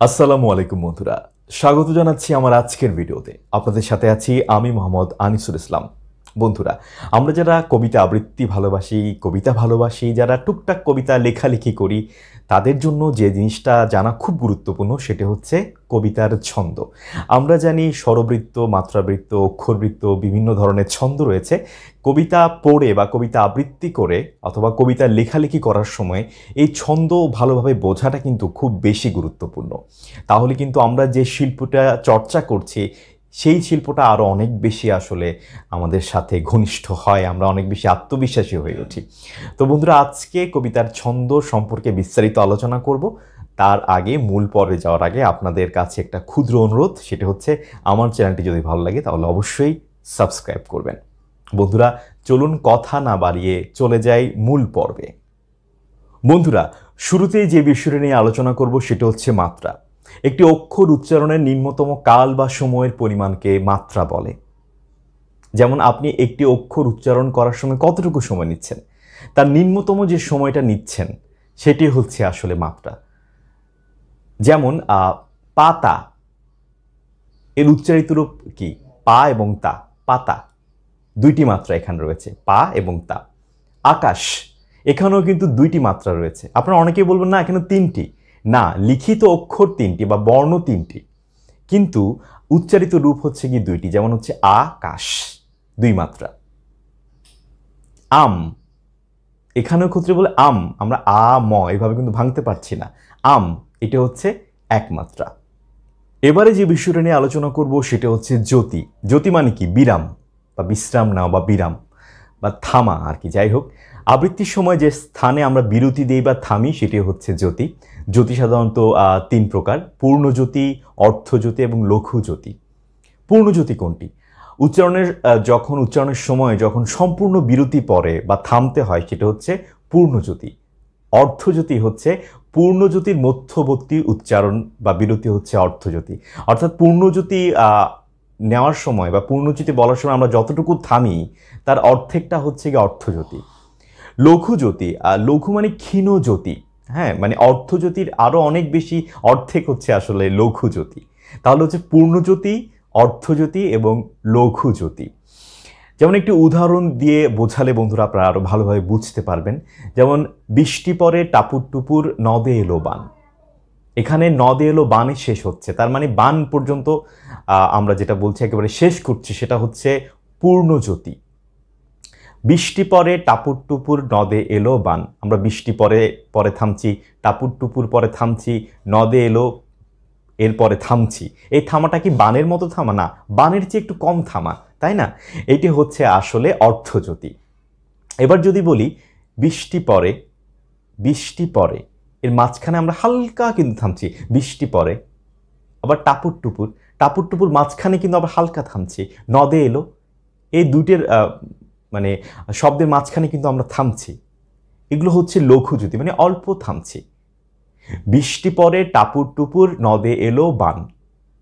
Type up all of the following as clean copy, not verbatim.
আসসালামু আলাইকুম বন্ধুরা, স্বাগত জানাচ্ছি আমার আজকের ভিডিওতে। আপনাদের সাথে আছি আমি মোহাম্মদ আনিসুল ইসলাম। বন্ধুরা, আমরা যারা কবিতা আবৃত্তি ভালোবাসি, কবিতা ভালোবাসি, যারা টুকটাক কবিতা লেখালেখি করি, তাদের জন্য যে জিনিসটা জানা খুব গুরুত্বপূর্ণ সেটা হচ্ছে কবিতার ছন্দ। আমরা জানি স্বরবৃত্ত, মাত্রাবৃত্ত, অক্ষরবৃত্ত, বিভিন্ন ধরনের ছন্দ রয়েছে। কবিতা পড়ে বা কবিতা আবৃত্তি করে অথবা কবিতা লেখালেখি করার সময় এই ছন্দ ভালোভাবে বোঝাটা কিন্তু খুব বেশি গুরুত্বপূর্ণ। তাহলে কিন্তু আমরা যে শিল্পটা চর্চা করছি সেই শিল্পটা আরও অনেক বেশি আসলে আমাদের সাথে ঘনিষ্ঠ হয়, আমরা অনেক বেশি আত্মবিশ্বাসী হয়ে উঠি। তো বন্ধুরা, আজকে কবিতার ছন্দ সম্পর্কে বিস্তারিত আলোচনা করব। তার আগে মূল পর্বে যাওয়ার আগে আপনাদের কাছে একটা ক্ষুদ্র অনুরোধ, সেটা হচ্ছে আমার চ্যানেলটি যদি ভালো লাগে তাহলে অবশ্যই সাবস্ক্রাইব করবেন। বন্ধুরা, চলুন কথা না বাড়িয়ে চলে যাই মূল পর্বে। বন্ধুরা, শুরুতেই যে বিষয়টি নিয়ে আলোচনা করব সেটা হচ্ছে মাত্রা। একটি অক্ষর উচ্চারণের নিম্নতম কাল বা সময়ের পরিমাণকে মাত্রা বলে। যেমন আপনি একটি অক্ষর উচ্চারণ করার সময় কতটুকু সময় নিচ্ছেন, তার নিম্নতম যে সময়টা নিচ্ছেন সেটি হচ্ছে আসলে মাত্রা। যেমন পাতা, এর উচ্চারিত রূপ কি? পা এবং তা। পাতা, দুইটি মাত্রা এখানে রয়েছে, পা এবং তা। আকাশ, এখানেও কিন্তু দুইটি মাত্রা রয়েছে। আপনারা অনেকেই বলবেন না এখানে তিনটি। না, লিখিত অক্ষর তিনটি বা বর্ণ তিনটি, কিন্তু উচ্চারিত রূপ হচ্ছে কি দুইটি। যেমন হচ্ছে আকাশ, দুই মাত্রা। আম, এখানেও ক্ষেত্রে বলে আম, আমরা আ ম এভাবে কিন্তু ভাঙতে পারছি না। আম, এটা হচ্ছে এক মাত্রা। এবারে যে বিষয়টা নিয়ে আলোচনা করব সেটা হচ্ছে জ্যোতি। জ্যোতি মানে কি? বিরাম বা বিশ্রাম নেওয়া বা বিরাম বা থামা আর কি। যাই হোক, আবৃত্তির সময় যে স্থানে আমরা বিরতি দিই বা থামি সেটি হচ্ছে জ্যোতি। জ্যোতি সাধারণত তিন প্রকার: পূর্ণজ্যোতি, অর্ধজ্যোতি এবং লঘুজ্যোতি। পূর্ণজ্যোতি কোনটি? উচ্চারণের সময় যখন সম্পূর্ণ বিরতি পড়ে বা থামতে হয় সেটা হচ্ছে পূর্ণজ্যোতি। অর্ধজ্যোতি হচ্ছে পূর্ণজ্যোতির মধ্যবর্তী উচ্চারণ বা বিরতি হচ্ছে অর্ধজ্যোতি। অর্থাৎ পূর্ণজ্যোতি নেওয়ার সময় বা পূর্ণজ্যোতি বলার সময় আমরা যতটুকু থামি তার অর্ধেকটা হচ্ছে গিয়ে অর্ধজ্যোতি। লঘুজ্যোতি, লঘু মানে ক্ষীণ জ্যোতি। হ্যাঁ, মানে অর্ধজ্যোতির আরও অনেক বেশি, অর্ধেক হচ্ছে আসলে লঘুজ্যোতি। তাহলে হচ্ছে পূর্ণজ্যোতি, অর্ধজ্যোতি এবং লঘুজ্যোতি। যেমন একটি উদাহরণ দিয়ে বোঝালে বন্ধুরা আপনারা আরও ভালোভাবে বুঝতে পারবেন। যেমন বৃষ্টি পরে টাপুর টুপুর নদে এলো বান। এখানে নদে এলো বানে শেষ হচ্ছে, তার মানে বান পর্যন্ত আমরা যেটা বলছি একেবারে শেষ করছি সেটা হচ্ছে পূর্ণজ্যোতি। বৃষ্টি পরে টাপুর টুপুর নদে এলো বান, আমরা বৃষ্টি পরে পরে থামছি, টাপুর টুপুর পরে থামছি, নদে এলো এরপরে থামছি। এই থামাটা কি বানের মতো থামা? না, বানের চেয়ে একটু কম থামা, তাই না? এটি হচ্ছে আসলে অর্ধজ্যোতি। এবার যদি বলি বৃষ্টি পরে, বৃষ্টি পরে, এর মাঝখানে আমরা হালকা কিন্তু থামছি, বৃষ্টি পরে। আবার টাপুর টুপুর, টাপুর টুপুর মাঝখানে কিন্তু আবার হালকা থামছি। নদে এলো, এই দুইটের মানে শব্দের মাঝখানে কিন্তু আমরা থামছি। এগুলো হচ্ছে লঘুজ্যোতি, মানে অল্প থামছি। বৃষ্টি পরে টাপুর টুপুর নদে এলো বান,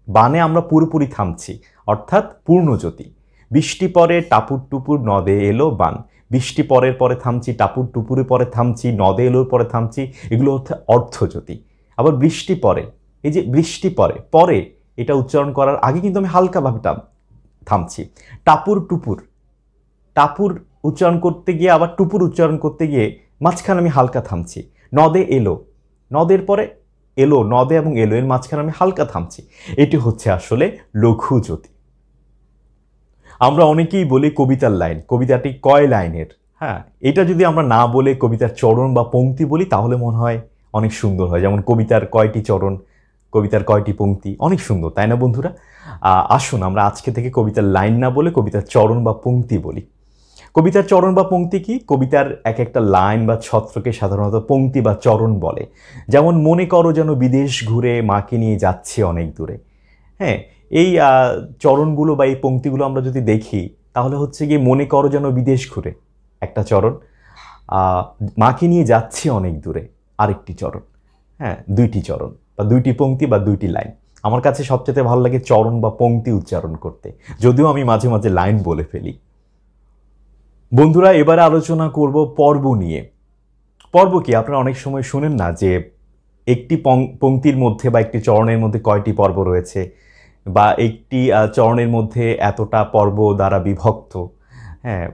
বানে আমরা পুরোপুরি থামছি, অর্থাৎ পূর্ণজ্যোতি। বৃষ্টি পরে টাপুর টুপুর নদে এলো বান, বৃষ্টি পরের পরে থামছি, টাপুর টুপুরের পরে থামছি, নদে এলোর পরে থামছি, এগুলো হচ্ছে অর্ধজ্যোতি। আবার বৃষ্টি পরে, এই যে বৃষ্টি পরে, পরে এটা উচ্চারণ করার আগে কিন্তু আমি হালকাভাবে থামছি। টাপুর টুপুর, টাপুর উচ্চারণ করতে গিয়ে আবার টুপুর উচ্চারণ করতে গিয়ে মাঝখানে আমি হালকা থামছি। নদে এলো, নদের পরে এলো, নদে এবং এলো এর মাঝখানে আমি হালকা থামছি। এটি হচ্ছে আসলে লঘুজ্যোতি। আমরা অনেকেই বলি কবিতার লাইন, কবিতাটি কয় লাইনের? হ্যাঁ, এটা যদি আমরা না বলে কবিতার চরণ বা পংক্তি বলি তাহলে মনে হয় অনেক সুন্দর হয়। যেমন কবিতার কয়টি চরণ, কবিতার কয়টি পংক্তি, অনেক সুন্দর, তাই না বন্ধুরা? আসুন আমরা আজকে থেকে কবিতার লাইন না বলে কবিতার চরণ বা পংক্তি বলি। কবিতার চরণ বা পংক্তি কি? কবিতার এক একটা লাইন বা ছত্রকে সাধারণত পংক্তি বা চরণ বলে। যেমন মনে করো যেন বিদেশ ঘুরে মাকে নিয়ে যাচ্ছে অনেক দূরে। হ্যাঁ, এই চরণগুলো বা এই পংক্তিগুলো আমরা যদি দেখি তাহলে হচ্ছে গিয়ে মনে করো যেন বিদেশ ঘুরে একটা চরণ, মাকে নিয়ে যাচ্ছে অনেক দূরে আরেকটি চরণ। হ্যাঁ, দুইটি চরণ বা দুইটি পংক্তি বা দুইটি লাইন। আমার কাছে সবচেয়ে ভালো লাগে চরণ বা পংক্তি উচ্চারণ করতে, যদিও আমি মাঝে মাঝে লাইন বলে ফেলি। বন্ধুরা, এবারে আলোচনা করব পর্ব নিয়ে। পর্ব কি? আপনারা অনেক সময় শুনেন না যে একটি পংক্তির মধ্যে বা একটি চরণের মধ্যে কয়টি পর্ব রয়েছে, বা একটি চরণের মধ্যে এতটা পর্ব দ্বারা বিভক্ত, হ্যাঁ,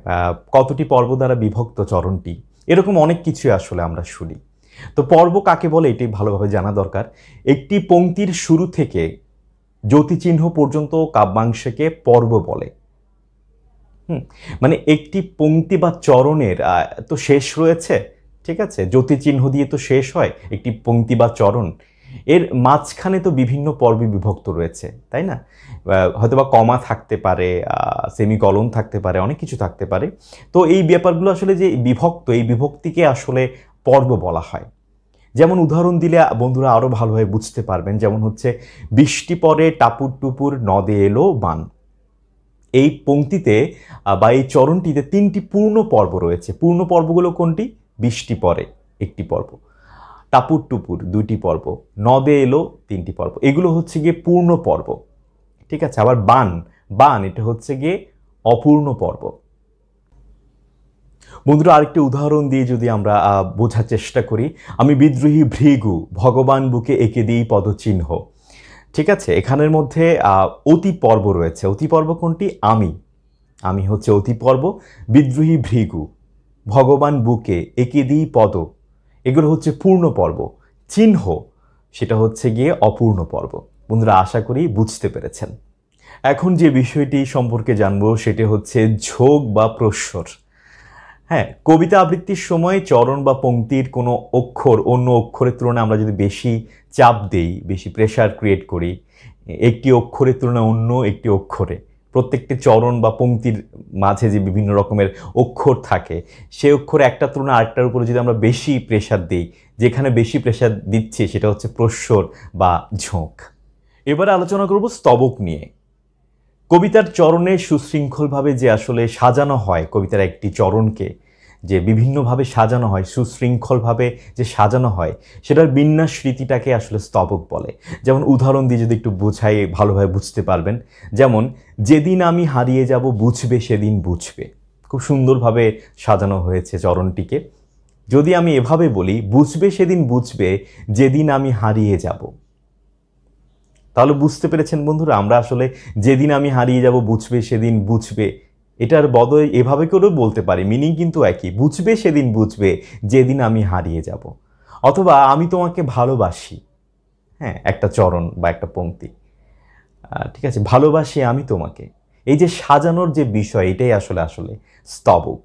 কতটি পর্ব দ্বারা বিভক্ত চরণটি, এরকম অনেক কিছু আসলে আমরা শুনি। তো পর্ব কাকে বলে এটি ভালোভাবে জানা দরকার। একটি পংক্তির শুরু থেকে জ্যোতিচিহ্ন পর্যন্ত কাব্যাংশকে পর্ব বলে। মানে একটি পংক্তি বা চরণের তো শেষ রয়েছে, ঠিক আছে, জ্যোতিচিহ্ন দিয়ে তো শেষ হয় একটি পংক্তি বা চরণ, এর মাঝখানে তো বিভিন্ন পর্বে বিভক্ত রয়েছে, তাই না? হয়তোবা কমা থাকতে পারে, সেমিকলন থাকতে পারে, অনেক কিছু থাকতে পারে। তো এই ব্যাপারগুলো আসলে যে বিভক্ত, এই বিভক্তিকে আসলে পর্ব বলা হয়। যেমন উদাহরণ দিলে বন্ধুরা আরও ভালোভাবে বুঝতে পারবেন, যেমন হচ্ছে বৃষ্টি পরে টাপুর টুপুর নদে এলো বান। এই পংক্তিতে বা এই চরণটিতে 3টি পূর্ণ পর্ব রয়েছে। পূর্ণ পর্বগুলো কোনটি? বৃষ্টি পরে একটি পর্ব, টাপুর টুপুর 2টি পর্ব, নদে এলো 3টি পর্ব। এগুলো হচ্ছে গিয়ে পূর্ণ পর্ব, ঠিক আছে। আবার বান, বান এটা হচ্ছে গিয়ে অপূর্ণ পর্ব। বন্ধুরা আরেকটি উদাহরণ দিয়ে যদি আমরা বোঝার চেষ্টা করি, আমি বিদ্রোহী ভৃগু ভগবান বুকে এঁকে দিই পদচিহ্ন, ঠিক আছে। এখানের মধ্যে অতি পর্ব রয়েছে। অতি পর্ব কোনটি? আমি, আমি হচ্ছে অতি পর্ব। বিদ্রোহী ভৃগু ভগবান বুকে এঁকে দিই পদ, এগুলো হচ্ছে পূর্ণ পর্ব। চিহ্ন সেটা হচ্ছে গিয়ে অপূর্ণ পর্ব। বন্ধুরা আশা করি বুঝতে পেরেছেন। এখন যে বিষয়টি সম্পর্কে জানবো সেটি হচ্ছে ঝোঁক বা প্রস্বর। হ্যাঁ, কবিতা আবৃত্তির সময় চরণ বা পংক্তির কোনো অক্ষর অন্য অক্ষরের তুলনায় আমরা যদি বেশি চাপ দেই, বেশি প্রেশার ক্রিয়েট করি একটি অক্ষরের তুলনায় অন্য একটি অক্ষরে, প্রত্যেকটি চরণ বা পংক্তির মাঝে যে বিভিন্ন রকমের অক্ষর থাকে, সেই অক্ষর একটা তুলনায় আরেকটার উপরে যদি আমরা বেশি প্রেশার দিই, যেখানে বেশি প্রেশার দিচ্ছি সেটা হচ্ছে প্রস্বর বা ঝোঁক। এবারে আলোচনা করব স্তবক নিয়ে। কবিতার চরণে সুশৃঙ্খলভাবে যে আসলে সাজানো হয়, কবিতার একটি চরণকে যে বিভিন্নভাবে সাজানো হয়, সুশৃঙ্খলভাবে যে সাজানো হয়, সেটার বিন্যাস রীতিটাকে আসলে স্তবক বলে। যেমন উদাহরণ দিয়ে যদি একটু বোঝাই ভালোভাবে বুঝতে পারবেন। যেমন যেদিন আমি হারিয়ে যাব বুঝবে সেদিন বুঝবে, খুব সুন্দরভাবে সাজানো হয়েছে চরণটিকে। যদি আমি এভাবে বলি, বুঝবে সেদিন বুঝবে যেদিন আমি হারিয়ে যাব, তাহলে বুঝতে পেরেছেন বন্ধুরা, আমরা আসলে যেদিন আমি হারিয়ে যাব বুঝবে সেদিন বুঝবে, এটার বদলে এভাবে করেও বলতে পারি, মিনিং কিন্তু একই। বুঝবে সেদিন বুঝবে যেদিন আমি হারিয়ে যাব, অথবা আমি তোমাকে ভালোবাসি, হ্যাঁ, একটা চরণ বা একটা পংক্তি, ঠিক আছে, ভালোবাসি আমি তোমাকে। এই যে সাজানোর যে বিষয়, এটাই আসলে আসলে স্তবক।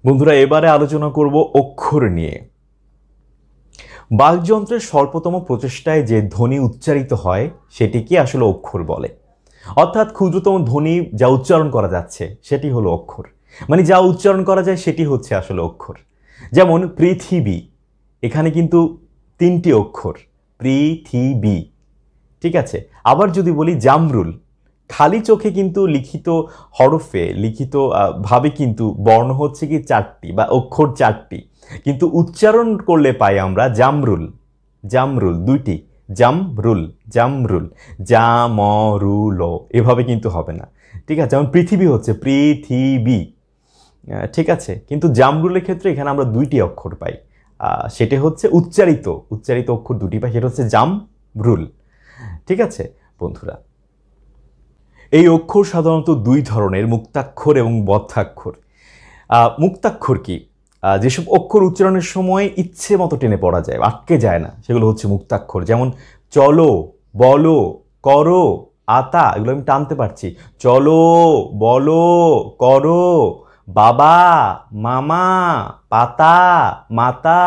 বন্ধুরা এবারে আলোচনা করব অক্ষর নিয়ে। বাকযন্ত্রের স্বল্পতম প্রচেষ্টায় যে ধ্বনি উচ্চারিত হয় সেটিকে আসলে অক্ষর বলে। অর্থাৎ ক্ষুদ্রতম ধ্বনি যা উচ্চারণ করা যাচ্ছে সেটি হলো অক্ষর, মানে যা উচ্চারণ করা যায় সেটি হচ্ছে আসলে অক্ষর। যেমন পৃথিবী, এখানে কিন্তু 3টি অক্ষর, পৃথিবী, ঠিক আছে। আবার যদি বলি জামরুল, খালি চোখে কিন্তু লিখিত হরফে, লিখিত ভাবে কিন্তু বর্ণ হচ্ছে কি 4টি বা অক্ষর 4টি, কিন্তু উচ্চারণ করলে পাই আমরা জামরুল, জামরুল 2টি, জামরুল, জামরুল, জামরুল, এভাবে কিন্তু হবে না, ঠিক আছে। যেমন পৃথিবী হচ্ছে পৃথিবী, ঠিক আছে, কিন্তু জামরুলের ক্ষেত্রে এখানে আমরা 2টি অক্ষর পাই, সেটা হচ্ছে উচ্চারিত, উচ্চারিত অক্ষর 2টি পাই, সেটা হচ্ছে জামরুল, ঠিক আছে বন্ধুরা। এই অক্ষর সাধারণত 2 ধরনের, মুক্তাক্ষর এবং বদ্ধাক্ষর। মুক্তাক্ষর কি? যেসব অক্ষর উচ্চারণের সময় ইচ্ছে মতো টেনে পড়া যায়, আটকে যায় না, সেগুলো হচ্ছে মুক্তাক্ষর। যেমন চলো, বলো, করো, আতা, এগুলো আমি টানতে পারছি, চলো, বলো, করো, বাবা, মামা, পাতা, মাতা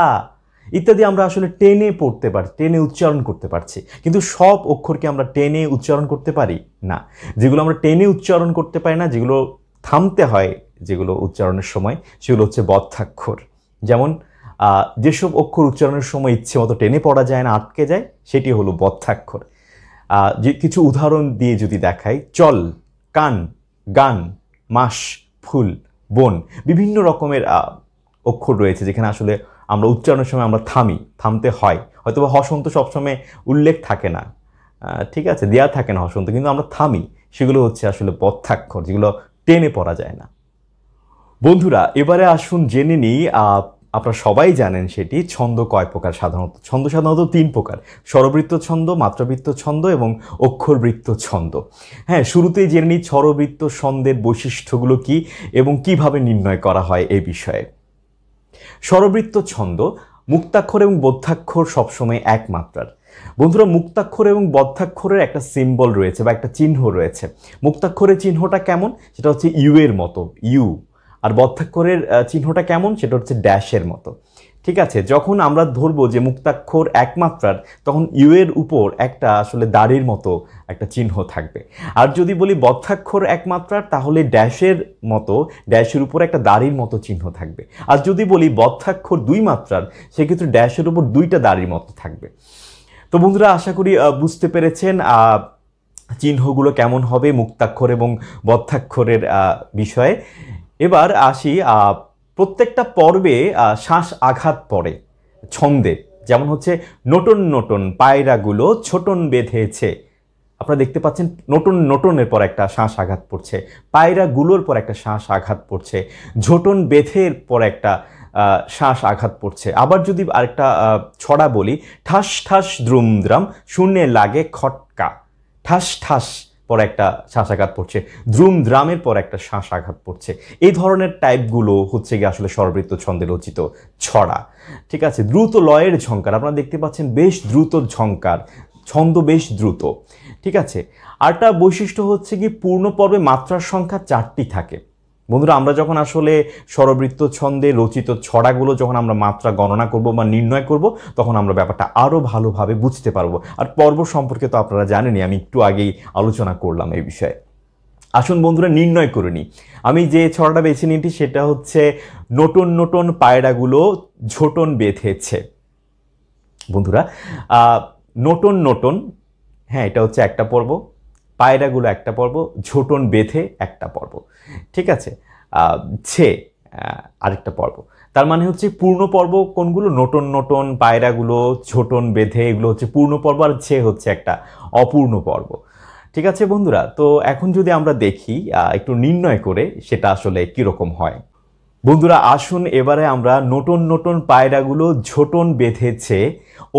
ইত্যাদি আমরা আসলে টেনে পড়তে পারছি, টেনে উচ্চারণ করতে পারছি। কিন্তু সব অক্ষরকে আমরা টেনে উচ্চারণ করতে পারি না। যেগুলো আমরা টেনে উচ্চারণ করতে পারি না, যেগুলো থামতে হয় যেগুলো উচ্চারণের সময়, সেগুলো হচ্ছে বদ্ধাক্ষর। যেমন যেসব অক্ষর উচ্চারণের সময় ইচ্ছে মতো টেনে পড়া যায় না, আটকে যায়, সেটি হলো বদ্ধাক্ষর। যে কিছু উদাহরণ দিয়ে যদি দেখাই, চল, কান, গান, মাস, ফুল, বন, বিভিন্ন রকমের অক্ষর রয়েছে যেখানে আসলে আমরা উচ্চারণের সময় আমরা থামতে হয়। হয়তোবা হসন্ত সবসময় উল্লেখ থাকে না, ঠিক আছে, দেয়া থাকে না হসন্ত, কিন্তু আমরা থামি, সেগুলো হচ্ছে আসলে বদ্ধাক্ষর, যেগুলো টেনে পড়া যায় না। বন্ধুরা এবারে আসুন জেনে নিই আপনারা সবাই জানেন সেটি ছন্দ কয় প্রকার সাধারণত। ছন্দ সাধারণত 3 প্রকার: স্বরবৃত্ত ছন্দ, মাত্রাবৃত্ত ছন্দ এবং অক্ষরবৃত্ত ছন্দ। হ্যাঁ, শুরুতেই জেনে নিই স্বরবৃত্ত ছন্দের বৈশিষ্ট্যগুলো কি এবং কিভাবে নির্ণয় করা হয় এই বিষয়ে। স্বরবৃত্ত ছন্দ মুক্তাক্ষর এবং বদ্ধাক্ষর সবসময় এক মাত্রার। বন্ধুরা, মুক্তাক্ষর এবং বদ্ধাক্ষরের একটা সিম্বল রয়েছে বা একটা চিহ্ন রয়েছে। মুক্তাক্ষরের চিহ্নটা কেমন? সেটা হচ্ছে ইউ এর মতো, ইউ। আর বদ্ধাক্ষরের চিহ্নটা কেমন? সেটা হচ্ছে ড্যাশের মতো। ঠিক আছে, যখন আমরা ধরবো যে মুক্তাক্ষর এক মাত্রার, তখন ইউ এর উপর একটা আসলে দাড়ির মতো একটা চিহ্ন থাকবে। আর যদি বলি বদ্ধাক্ষর এক মাত্রার, তাহলে ড্যাশের মতো, ড্যাশের উপর একটা দাড়ির মতো চিহ্ন থাকবে। আর যদি বলি বদ্ধাক্ষর 2 মাত্রার, সেক্ষেত্রে ড্যাশের উপর 2টা দাড়ির মতো থাকবে। তো বন্ধুরা, আশা করি বুঝতে পেরেছেন চিহ্নগুলো কেমন হবে মুক্তাক্ষর এবং বদ্ধাক্ষরের বিষয়ে। এবার আসি, প্রত্যেকটা পর্বে শ্বাস আঘাত পড়ে ছন্দে। যেমন হচ্ছে নটন নটন পায়রাগুলো ছোটন বেঁধেছে। আপনারা দেখতে পাচ্ছেন নটন নটনের পর একটা শ্বাস আঘাত পড়ছে, পায়রাগুলোর পর একটা শ্বাস আঘাত পড়ছে, ঝোটন বেঁধের পর একটা শ্বাস আঘাত পড়ছে। আবার যদি আরেকটা ছড়া বলি, ঠাস ঠাস দ্রুম দ্রাম শূন্যে লাগে খটকা। ঠাস ঠাস পর একটা শ্বাস আঘাত পড়ছে, দ্রুম দ্রামের পর একটা শ্বাস আঘাত পড়ছে। এই ধরনের টাইপগুলো হচ্ছে গিয়ে আসলে স্বরবৃত্ত ছন্দে রচিত ছড়া। ঠিক আছে, দ্রুত লয়ের ঝংকার, আপনারা দেখতে পাচ্ছেন বেশ দ্রুত ঝংকার, ছন্দ বেশ দ্রুত। ঠিক আছে, আরেকটা বৈশিষ্ট্য হচ্ছে কি পূর্ণ পর্বে মাত্রার সংখ্যা 4টি থাকে। বন্ধুরা, আমরা যখন আসলে স্বরবৃত্ত ছন্দে রচিত ছড়াগুলো যখন আমরা মাত্রা গণনা করব বা নির্ণয় করব, তখন আমরা ব্যাপারটা আরও ভালোভাবে বুঝতে পারবো। আর পর্ব সম্পর্কে তো আপনারা জানেনই, আমি একটু আগেই আলোচনা করলাম এই বিষয়ে। আসুন বন্ধুরা, নির্ণয় করে নিই। আমি যে ছড়াটা বেছে নিয়েছি সেটা হচ্ছে নটন নটন পায়রাগুলো ঝোটন বেঁধেছে। বন্ধুরা, নটন নটন, হ্যাঁ, এটা হচ্ছে একটা পর্ব, পায়রাগুলো একটা পর্ব, ঝোটন বেঁধে একটা পর্ব। ঠিক আছে, ছে আরেকটা পর্ব। তার মানে হচ্ছে পূর্ণ পর্ব কোনগুলো? নটন নটন পায়রাগুলো ঝোটন বেঁধে, এগুলো হচ্ছে পূর্ণ পর্ব, আর ছে হচ্ছে একটা অপূর্ণ পর্ব। ঠিক আছে বন্ধুরা, তো এখন যদি আমরা দেখি একটু নির্ণয় করে সেটা আসলে কীরকম হয়। বন্ধুরা, আসুন এবারে আমরা নটন নটন পায়রাগুলো ঝোটন বেঁধেছে,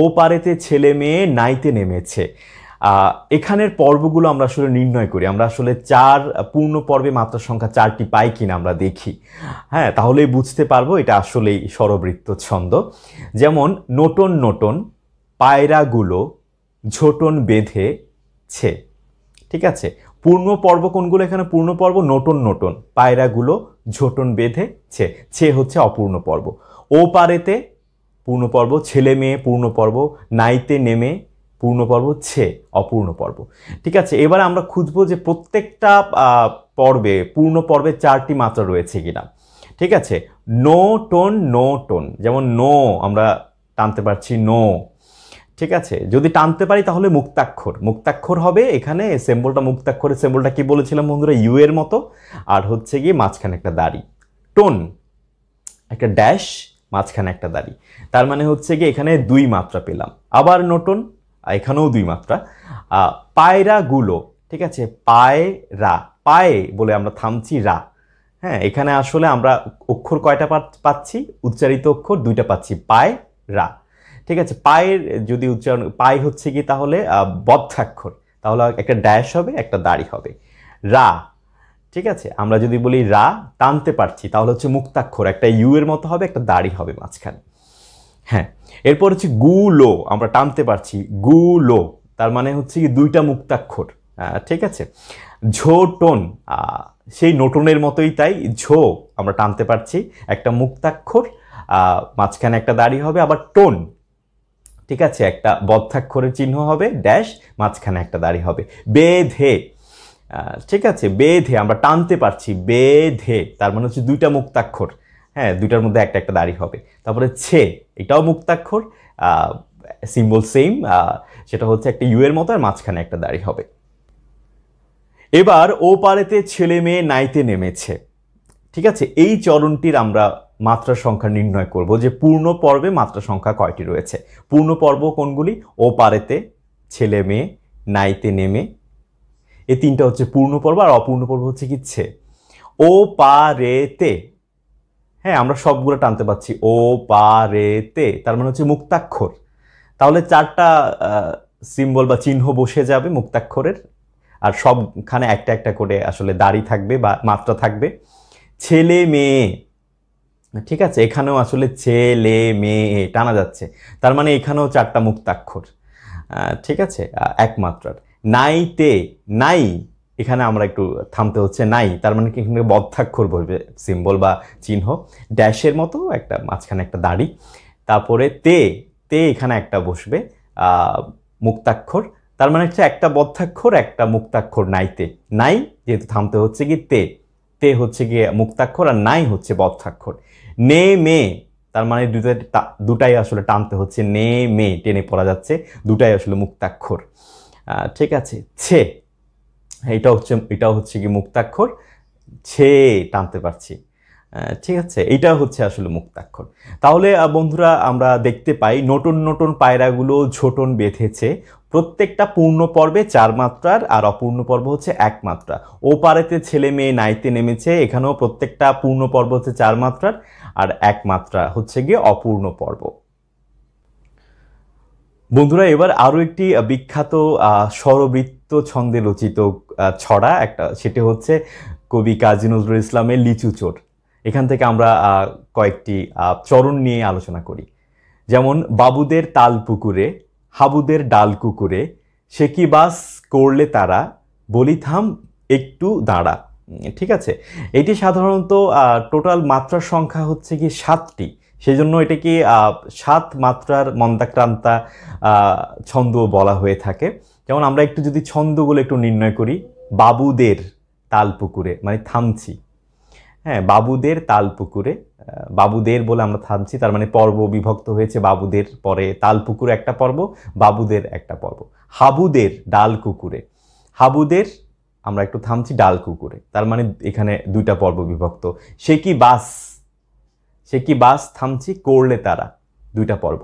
ও পারেতে ছেলে মেয়ে নাইতে নেমেছে, এখানের পর্বগুলো আমরা আসলে নির্ণয় করি। আমরা আসলে পূর্ণ পর্বে মাত্রা সংখ্যা 4টি পাই কিনা আমরা দেখি। হ্যাঁ, তাহলেই বুঝতে পারবো এটা আসলেই স্বরবৃত্ত ছন্দ। যেমন নটন নটন পায়রাগুলো ঝোটন বেঁধেছে। ঠিক আছে, পূর্ণ পর্ব কোনগুলো? এখানে পূর্ণ পর্ব নটন নটন পায়রাগুলো ঝোটন বেঁধেছে, ছে হচ্ছে অপূর্ণ পর্ব। ও পারেতে পূর্ণ পর্ব, ছেলে মেয়ে পূর্ণ পর্ব, নাইতে নেমে পূর্ণ পর্ব, ছে অপূর্ণ পর্ব। ঠিক আছে, এবার আমরা খুঁজবো যে প্রত্যেকটা পর্বে, পূর্ণ পর্বে 4টি মাত্রা রয়েছে কিনা। ঠিক আছে, নো টোন নো টোন, যেমন নো আমরা টানতে পারছি নো। ঠিক আছে, যদি টানতে পারি তাহলে মুক্তাক্ষর, মুক্তাক্ষর হবে এখানে। সিম্বলটা, মুক্তাক্ষরের সিম্বলটা কি বলেছিলাম বন্ধুরা? ইউ এর মতো, আর হচ্ছে গিয়ে মাঝখানে একটা দাড়ি। টোন একটা ড্যাশ, মাঝখানে একটা দাড়ি, তার মানে হচ্ছে গিয়ে এখানে 2 মাত্রা পেলাম। আবার নোটন, এখানেও 2 মাত্রা। পায়রাগুলো, ঠিক আছে, পায়রা, পায়ে বলে আমরা থামছি রা। হ্যাঁ, এখানে আসলে আমরা অক্ষর কয়টা পাচ্ছি? উচ্চারিত অক্ষর 2টা পাচ্ছি, পায় রা। ঠিক আছে, পায়ের যদি উচ্চারণ, পায় হচ্ছে কি তাহলে বদ্ধাক্ষর, তাহলে একটা ড্যাশ হবে, একটা দাড়ি হবে। রা, ঠিক আছে, আমরা যদি বলি রা টানতে পারছি, তাহলে হচ্ছে মুক্তাক্ষর, একটা ইউ এর মতো হবে, একটা দাড়ি হবে মাঝখানে। হ্যাঁ, এরপর হচ্ছে গুলো, আমরা টানতে পারছি গুলো, তার মানে হচ্ছে কি 2টা মুক্তাক্ষর। ঠিক আছে, ঝোটন সেই নোটনের মতোই, তাই ঝো আমরা টানতে পারছি, একটা মুক্তাক্ষর, মাঝখানে একটা দাড়ি হবে। আবার টোন, ঠিক আছে, একটা বদ্ধাক্ষরের চিহ্ন হবে, ড্যাশ, মাঝখানে একটা দাড়ি হবে। বেধে, ঠিক আছে, বেধে আমরা টানতে পারছি, বেধে, তার মানে হচ্ছে 2টা মুক্তাক্ষর। হ্যাঁ, 2টার মধ্যে একটা একটা দাড়ি হবে। তারপরে ছে, এটাও মুক্তাক্ষর, সিম্বল সেম, সেটা হচ্ছে একটা ইউ এর মতো, আর মাঝখানে একটা দাড়ি হবে। এবার ও পারেতে ছেলে মেয়ে নাইতে নেমেছে। ঠিক আছে, এই চরণটির আমরা মাত্রা সংখ্যা নির্ণয় করব যে পূর্ণ পর্বে মাত্রা সংখ্যা কয়টি রয়েছে। পূর্ণ পর্ব কোনগুলি? ও পারেতে, ছেলে মেয়ে, নাইতে নেমে, এই 3টা হচ্ছে পূর্ণ পর্ব। আর অপূর্ণ পর্ব হচ্ছে কি? ছে। ও পারেতে, হ্যাঁ, আমরা সবগুলো টানতে পাচ্ছি, ও পা রে তে, তার মানে হচ্ছে মুক্তাক্ষর। তাহলে 4টা সিম্বল বা চিহ্ন বসে যাবে মুক্তাক্ষরের, আর সবখানে একটা একটা করে আসলে দাড়ি থাকবে বা মাত্রা থাকবে। ছেলে মেয়ে, ঠিক আছে, এখানেও আসলে ছেলে মেয়ে টানা যাচ্ছে, তার মানে এখানেও 4টা মুক্তাক্ষর। ঠিক আছে, এক মাত্রার। নাইতে, নাই, এখানে আমরা একটু থামতে হচ্ছে, নাই, তার মানে কি এখানে বদ্ধাক্ষর বলবে সিম্বল বা চিহ্ন, ড্যাশের মতো একটা মাঝখানে একটা দাড়ি। তারপরে তে, তে এখানে একটা বসবে মুক্তাক্ষর, তার মানে হচ্ছে একটা বদ্ধাক্ষর একটা মুক্তাক্ষর নাইতে। নাই যেহেতু থামতে হচ্ছে কি তে, তে হচ্ছে গিয়ে মুক্তাক্ষর আর নাই হচ্ছে বদ্ধাক্ষর। নে মে, তার মানে দুটাই আসলে টানতে হচ্ছে, নে মে টেনে পড়া যাচ্ছে, দুটাই আসলে মুক্তাক্ষর। ঠিক আছে, ছে, এটাও হচ্ছে কি মুক্তাক্ষর, ছে টানতে পারছি। ঠিক আছে, এইটাও হচ্ছে আসলে মুক্তাক্ষর। তাহলে বন্ধুরা আমরা দেখতে পাই নতুন নতুন পায়রাগুলো ঝোটন বেঁধেছে, প্রত্যেকটা পূর্ণ পর্বে 4 মাত্রার আর অপূর্ণ পর্ব হচ্ছে 1 মাত্রা। ও পারেতে ছেলে মেয়ে নাইতে নেমেছে, এখানেও প্রত্যেকটা পূর্ণ পর্ব হচ্ছে 4 মাত্রার আর 1 মাত্রা হচ্ছে গিয়ে অপূর্ণ পর্ব। বন্ধুরা এবার আরো একটি বিখ্যাত স্বরবৃত্ত ছন্দে রচিত ছড়া একটা, সেটি হচ্ছে কবি কাজী নজরুল ইসলামের লিচু চোর। এখান থেকে আমরা কয়েকটি চরণ নিয়ে আলোচনা করি। যেমন বাবুদের তাল পুকুরে, হাবুদের ডাল কুকুরে, সে কি বাস করলে তারা, বলি থাম একটু দাঁড়া। ঠিক আছে, এটি সাধারণত টোটাল মাত্রার সংখ্যা হচ্ছে কি 7টি, সেই জন্য এটাকে 7 মাত্রার মন্দাক্রান্তা ছন্দ বলা হয়ে থাকে। যেমন আমরা একটু যদি ছন্দগুলো একটু নির্ণয় করি, বাবুদের তাল পুকুরে মানে থামছি, হ্যাঁ, বাবুদের তাল পুকুরে, বাবুদের বলে আমরা থামছি, তার মানে পর্ব বিভক্ত হয়েছে, বাবুদের পরে তাল পুকুরে একটা পর্ব, বাবুদের একটা পর্ব। হাবুদের ডাল কুকুরে, হাবুদের আমরা একটু থামছি, ডাল কুকুরে, তার মানে এখানে 2টা পর্ব বিভক্ত। সে কি বাস, সে কি বাস থামছি, করলে তারা, 2টা পর্ব।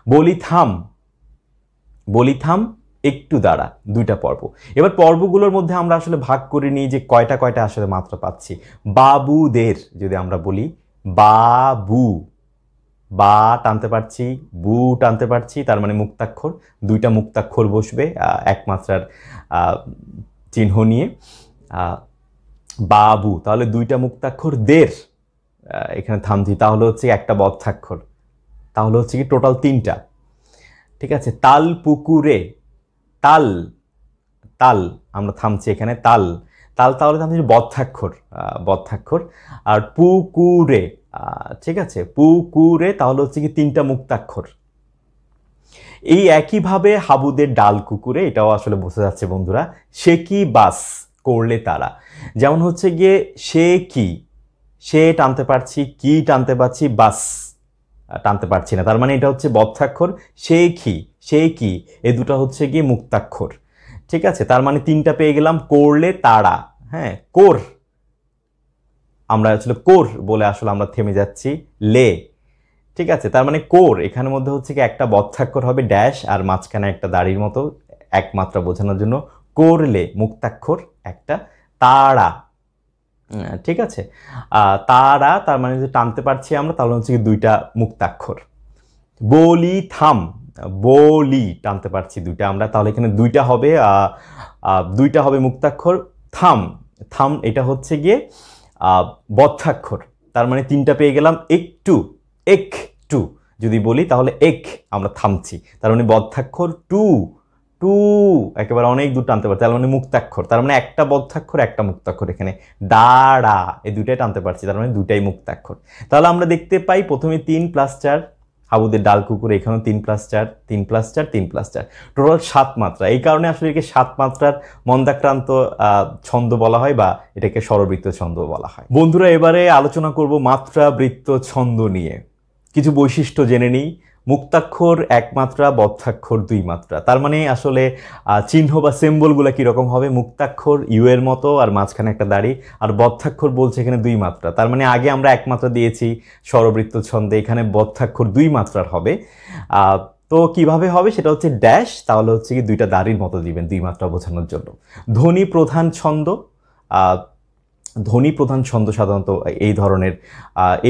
বলি থাম, বলি থাম একটু দাঁড়া, 2টা পর্ব। এবার পর্বগুলোর মধ্যে আমরা আসলে ভাগ করে নিই যে কয়টা কয়টা আসলে মাত্রা পাচ্ছি। বাবুদের যদি আমরা বলি, বাবু, বা টানতে পারছি, বু টানতে পারছি, তার মানে মুক্তাক্ষর, 2টা মুক্তাক্ষর বসবে 1 মাত্রার চিহ্ন নিয়ে। বাবু, তাহলে 2টা মুক্তাক্ষর, দের এখানে থামছি, তাহলে হচ্ছে একটা বদ্ধাক্ষর, তাহলে হচ্ছে কি টোটাল 3টা। ঠিক আছে, তাল পুকুরে, তাল, তাল আমরা থামছি এখানে, তাল, তাল তাহলে থামছি বদ্ধাক্ষর, বদ্ধাক্ষর। আর পুকুরে, ঠিক আছে, পুকুরে তাহলে হচ্ছে কি 3টা মুক্তাক্ষর। এই একইভাবে হাবুদের ডাল কুকুরে, এটাও আসলে বোঝা যাচ্ছে বন্ধুরা, সে কি বাস করলে তারা, যেমন হচ্ছে গিয়ে সে কি, সে টানতে পারছি, কি টানতে পারছি, বাস টানতে পারছি না, তার মানে এটা হচ্ছে বদ্ধাক্ষর। সে কি, সে কি, এই দুটো হচ্ছে গিয়ে মুক্তাক্ষর। ঠিক আছে, তার মানে 3টা পেয়ে গেলাম। করলে তারা, হ্যাঁ, কোর, আমরা আসলে কোর বলে আসলে আমরা থেমে যাচ্ছি, লে। ঠিক আছে, তার মানে কোর, এখানের মধ্যে হচ্ছে কি একটা বদ্ধাক্ষর হবে ড্যাশ আর মাঝখানে একটা দাড়ির মতো, 1 মাত্রা বোঝানোর জন্য, করলে মুক্তাক্ষর একটা। তারা, ঠিক আছে, তারা, তার মানে যদি টানতে পারছি আমরা, তাহলে হচ্ছে কি 2টা মুক্তাক্ষর। বলি থাম, বলি টানতে পারছি 2টা আমরা, তাহলে এখানে 2টা হবে, 2টা হবে মুক্তাক্ষর। থাম, থাম এটা হচ্ছে গিয়ে বদ্ধাক্ষর, তার মানে 3টা পেয়ে গেলাম। একটু, একটু যদি বলি তাহলে এক, আমরা থামছি, তার মানে বদ্ধাক্ষর। টু, টু একেবারে অনেক দূর টানতে পারছি, তার মানে মুক্তাক্ষর, তার মানে একটা বদ্ধাক্ষর একটা মুক্তাক্ষর এখানে। দাঁড়া, এই 2টাই টানতে পারছি, তার মানে 2টাই মুক্তাক্ষর। তাহলে আমরা দেখতে পাই প্রথমে 3 + 4, হাবুদের ডাল কুকুর, এখানেও 3 + 4, 3 + 4, 3 + 4, টোটাল 7 মাত্রা। এই কারণে আসলে একে 7 মাত্রার মন্দাক্রান্ত ছন্দ বলা হয়, বা এটাকে স্বরবৃত্ত ছন্দ বলা হয়। বন্ধুরা এবারে আলোচনা করব মাত্রা বৃত্ত ছন্দ নিয়ে। কিছু বৈশিষ্ট্য জেনে নিই। মুক্তাক্ষর 1 মাত্রা, বদ্ধাক্ষর 2 মাত্রা, তার মানে আসলে চিহ্ন বা সিম্বলগুলো কীরকম হবে, মুক্তাক্ষর ইউ এর মতো আর মাঝখানে একটা দাড়ি, আর বদ্ধাক্ষর বলছে এখানে 2 মাত্রা, তার মানে আগে আমরা 1 মাত্রা দিয়েছি স্বরবৃত্ত ছন্দে, এখানে বদ্ধাক্ষর 2 মাত্রার হবে। তো কিভাবে হবে সেটা হচ্ছে ড্যাশ, তাহলে হচ্ছে কি 2টা দাড়ির মতো দিবেন 2 মাত্রা বোঝানোর জন্য। ধ্বনি প্রধান ছন্দ, ধ্বনি প্রধান ছন্দ সাধারণত এই ধরনের